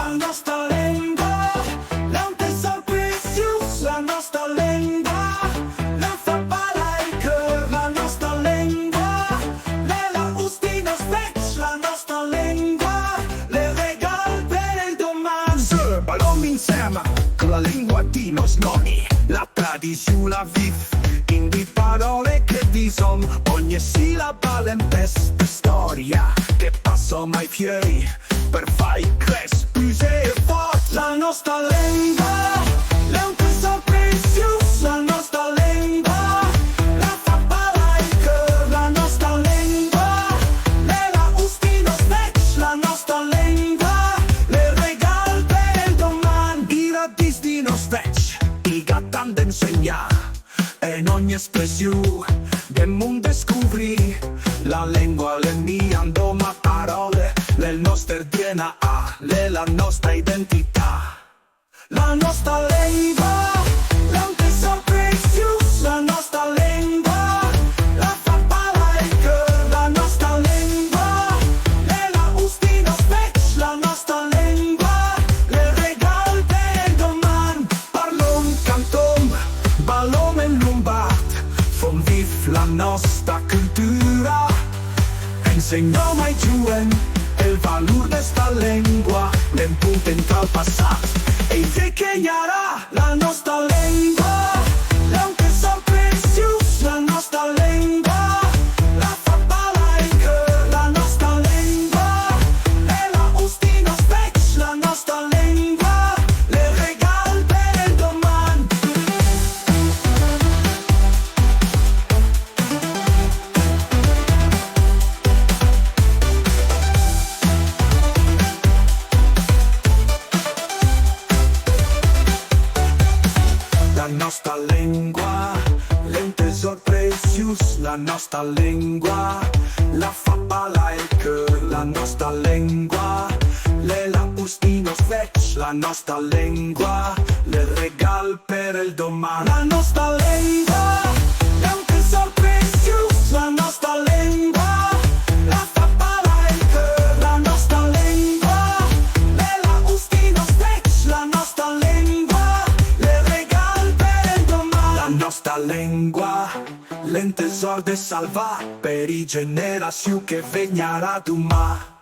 la nostra lingua, è un tesoro prezioso, la nostra lingua, la fa parlare il cuore, la nostra lingua, nella ustina specchia, la nostra lingua, le regalo per il domani. Parliamo insieme con la lingua di nos nonni, la tradizione la vive in di parole che dicono ogni sillaba l'empesta storia che passa mai fieri per fare crescere e forte. La nostra lingua, è un tesoro prezioso, la nostra lingua, la fa parlare il cuore, la nostra lingua, nella ustina specchia, la nostra lingua, le regalo per il domani. I radici di nos vecchi, i gattan d'insegnare e in ogni espressione del mondo scopri la lingua, le mie andoma parole, le nostre DNA, la nostra identità. La nostra lingua, è un tesoro prezioso, la nostra lingua, la fa parlare il cuore, la nostra lingua, nella ustina specchia, la nostra lingua, le regalo per il domani. Parlo un canton, ballom in lombard, fon viv la nostra cultura. Insegniamo ai giovani il valore desta lingua, l'impunta entra al passato e insegnerà La nostra lingua, è un tesoro prezioso, la nostra lingua, la fa parlare il cuore, la nostra lingua, nella ustina specchia, la nostra lingua, le regalo per il domani. la nostra lingua, è un tesoro prezioso, la nostra lingua, la fa parlare il cuore, la nostra lingua, la ustina specchia, la nostra lingua, le regalo per il domani. La nostra lingua, è un tesoro prezioso, la nostra lingua, la fa parlare il cuore, la nostra lingua, nella ustina specchia, la nostra lingua, le regalo per il domani. La nostra lingua, l'un tesoro da salvare per i generazioni che vegnerà domani.